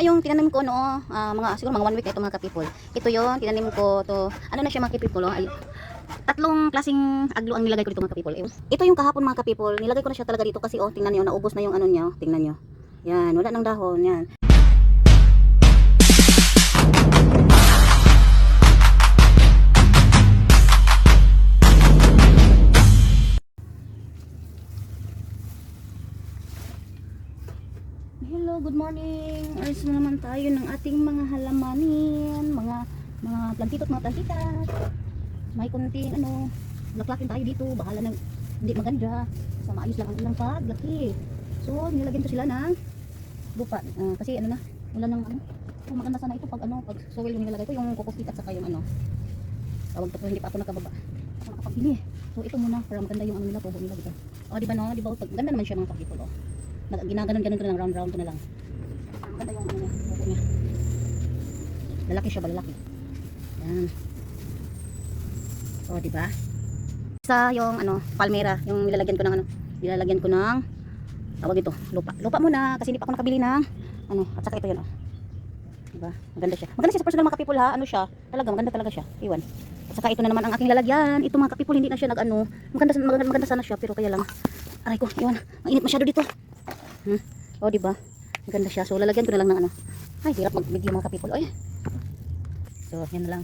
nga yung tinanim ko no, siguro mga 1 week na ito mga kapipol. Ito yon tinanim ko to. Ano na siya mga kapipol, oh. Ay, tatlong klaseng aglo ang nilagay ko dito mga kapipol. Ito yung kahapon mga kapipol, nilagay ko na siya talaga dito kasi oh, tingnan niyo, naubos na yung ano niya, tingnan niyo. Yan, wala nang dahon, yan. Hello, good morning. Alis na naman tayo ng ating mga halamanin, mga plantito at mga plantitas. May kunting laklakin tayo dito, bahala nang hindi maganda. Sa maayos lang ang ilang paglaki. So, nilagyan ko sila ng lupa. Kasi wala nang kung maganda sana ito pag pag soil yung nilalagay ko, yung kokopit at saka yung tawag to, hindi pa ako nakababa. Ako nakapagpili. So, ito muna para maganda yung nila, tubo nila dito. Di ba no? Di ba? Ganda naman siya mga kapitol, oh. Ginaganon-ganon ko na lang, round ko na lang. Maganda yung buko niya. Lalaki siya, balalaki. Yan. O, diba? Isa yung palmera, yung nilalagyan ko ng nilalagyan ko ng tawag ito, lupa. Lupa muna kasi hindi pa ako nakabili ng at saka ito yun, oh. Diba? Maganda siya. Maganda siya sa personal mga kapipul, ha. Siya? Talaga maganda talaga siya. Iwan. At saka ito na naman ang aking lalagyan. Ito mga kapipul, hindi na siya maganda sana siya, pero kaya lang. Aray ko, iwan. Mainit masyado dito. O, diba? Maganda siya. So, lalagyan ko na lang ng ay, hirap mag-video mga kapipol. Oy. So, yan na lang.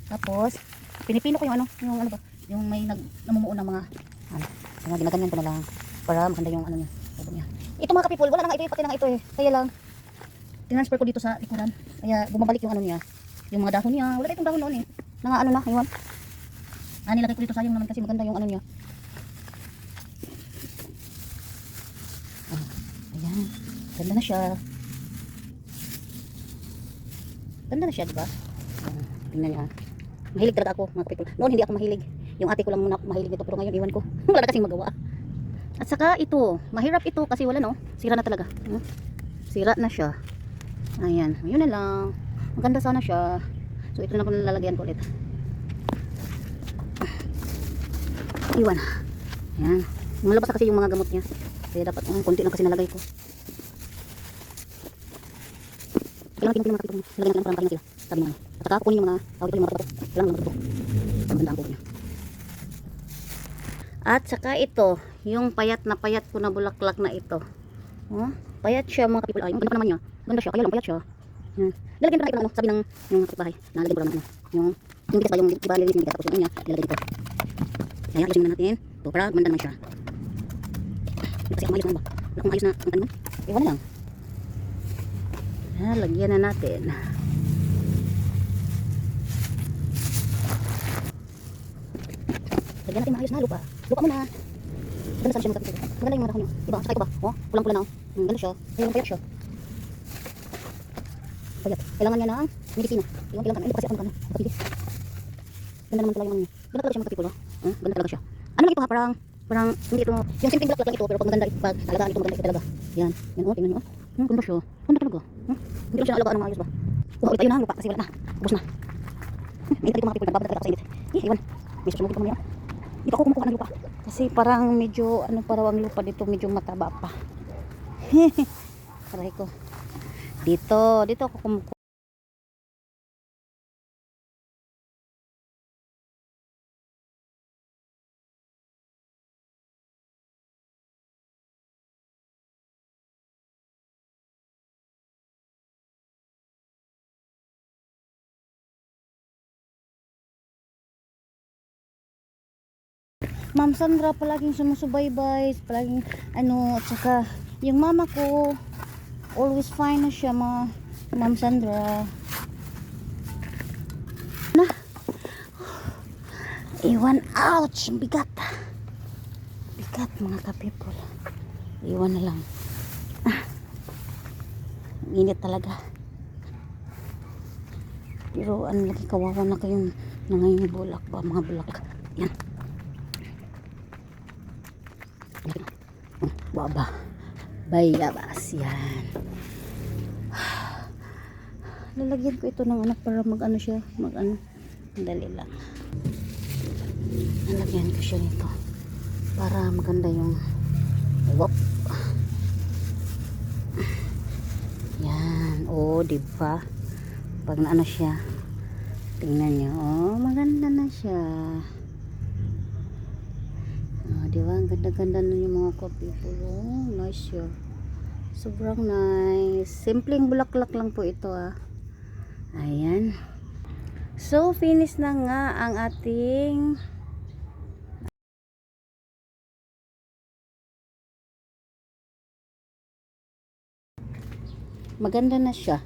Tapos, pinipino ko yung yung may namumuo ng mga ginaganyan ko na lang para maganda yung niya. Niya. Ito mga kapipol, wala na nga ito, pati na nga ito eh. Kaya lang, tinransfer ko dito sa likuran. Kaya bumabalik yung niya. Yung mga dahon niya. Wala na itong dahon noon eh. Na iwan. Nilagay ko dito, sayang naman kasi maganda yung niya. Ayan. Ganda na siya. Ganda na siya, diba? Tingnan niyo, ha. Mahilig talaga ako, mga kapitol. Noon hindi ako mahilig. Yung ate ko lang muna ako mahilig nito, pero ngayon iwan ko. Wala na kasing magawa. At saka ito, mahirap ito kasi wala sira na talaga. Sira na siya. Ayan, yun na lang. Maganda sana siya. So ito na ko nalalagyan ko ulit. Iwan. Ayan. Malabas na kasi yung mga gamot niya. Kaya dapat konti lang kasi nalagay ko. Kailangan kinong mga kapitol. Nalagyan lang parang kain sila. Sabi naman. At saka kukunin yung mga tawag ito yung mga kapitol. Kailangan lang magtutok. Maganda ang buhok niya. At saka ito, yung payat ko na bulaklak na ito. Oh, payat siya mga kapitol. Ay, ganda pa naman niya. Ganda siya, kaya lang payat siya. Yan. Nalagyan ko na ito sabi ng yung kapitbahay. Nalagyan ko lang yung bigas ba yung iba lilit yung bigas tapos yung niya, nilagyan dito. Kaya ayusin na natin. Ito, para ganda naman siya. Kasi ang ayos na ba? Wala akong ayos na ang tanuman. Iwan na lang. Lagyan na natin. Lagyan natin maayos na lupa. Lupa muna. Ganda sana siya mga kapitol. Maganda yung mga dahon niya. Diba? Saka ito ba? Oh, pulang-pula na. Ganda siya. Kaya payat siya. Payat. Kailangan niya ng medisina. Iwan kailangan. Ito kasi ako kapigis. Ganda naman talaga yung niya. Ganda talaga siya mga kapitol. Ganda talaga siya. Ano lang ito ha? Parang hindi ito. Yung simpleng bulaklak lang ito. Pero pag maganda ito, pag alagaan ito maganda ito talaga. Yan. Yan o. Tingnan nyo. Ganda siya. Ganda talaga. Hindi lang siya alagaan ng ayos ba? Kuha ulit tayo na lupa kasi wala na. Ubus na. Mainit dito mga kapitol. Nagbabad talaga sa init. Iwan. May susunod dito mamaya. Dito ako kumukuha ng lupa. Kasi parang medyo parang ang lupa dito medyo mataba pa. Aray ko. Dito ako kumukuha. Ma'am Sandra palaging sumusubaybay, palaging at saka yung mama ko always fine na siya Ma'am Sandra. Na. Iwan, ouch, bigat. Bigat mga kapipol. Iwan na lang. Init talaga. Pero lagi kawawa na kayong nangayibulak ba mga bulak. Yan. Baba bayabas yan. Lalagyan ko ito ng para siya dali lang. Lalagyan ko siya nito para maganda yung wop. Yan, Oh, di ba? Pag na ano siya, tingnan niyo. Oh, maganda na siya. Oh, di ba? Ang ganda-ganda na yung mga ka-people. Oh, nice siya. Sobrang nice. Simpleng bulaklak lang po ito ah. Ayan. So, finish na nga ang ating maganda na siya.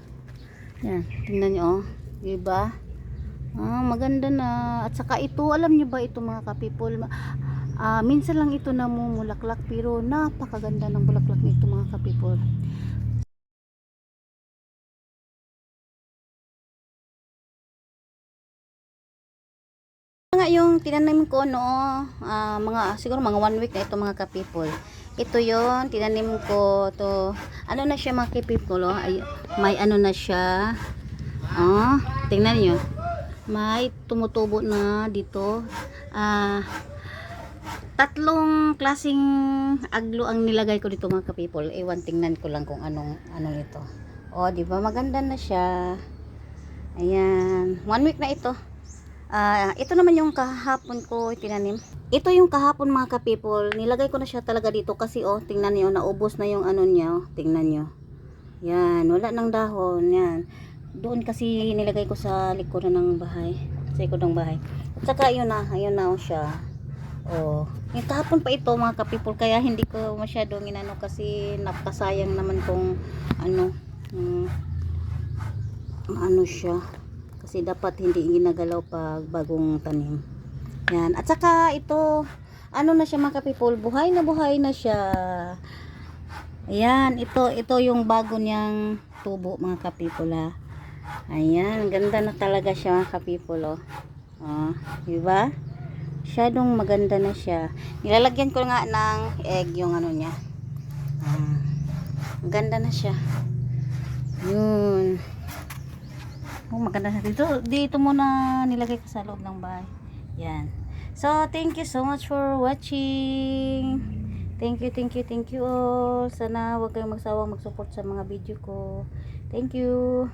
Yan, tingnan nyo oh. Diba? Ah, maganda na. At saka ito, alam nyo ba ito mga ka-people? Minsan lang ito namumulaklak pero napakaganda ng bulaklak nito mga ka-people. Nga yung tinanim ko no, siguro mga 1 week na ito mga ka-people. Ito yon tinanim ko to. Ano na siya mga ka-people oh? Ay, may ano na siya. Oh, tingnan niyo. May tumutubo na dito. Tatlong klaseng aglo ang nilagay ko dito mga ka-people. Ewan, tingnan ko lang kung anong ito. Oh, di ba maganda na siya. Ayan, 1 week na ito. Ito naman yung kahapon ko tinanim. Ito yung kahapon mga ka-people. Nilagay ko na siya talaga dito kasi oh, tingnan niyo, naubos na yung ano niya, oh. Tingnan niyo. Yan, wala nang dahon, yan. Doon kasi nilagay ko sa likuran ng bahay, sa likod ng bahay. At saka ayun na oh siya. Oh, yung kahapon pa ito mga ka-people, kaya hindi ko masyadong inano kasi napakasayang naman kung ano, ano siya. Kasi dapat hindi ginagalaw pag bagong tanim. Yan. At saka ito, ano na siya mga ka-people, buhay na siya. Ayan, ito yung bago niyang tubo mga ka-people ha. Ayan, ganda na talaga siya mga ka-people oh. Oh, di ba? Masyadong maganda na siya. Nilalagyan ko nga ng egg yung ano niya. Ganda na siya. Yun. Oh, maganda na dito muna nilagay ko sa loob ng bahay. Yan. So, thank you so much for watching. Thank you all. Sana huwag kayong magsawang mag-support sa mga video ko. Thank you.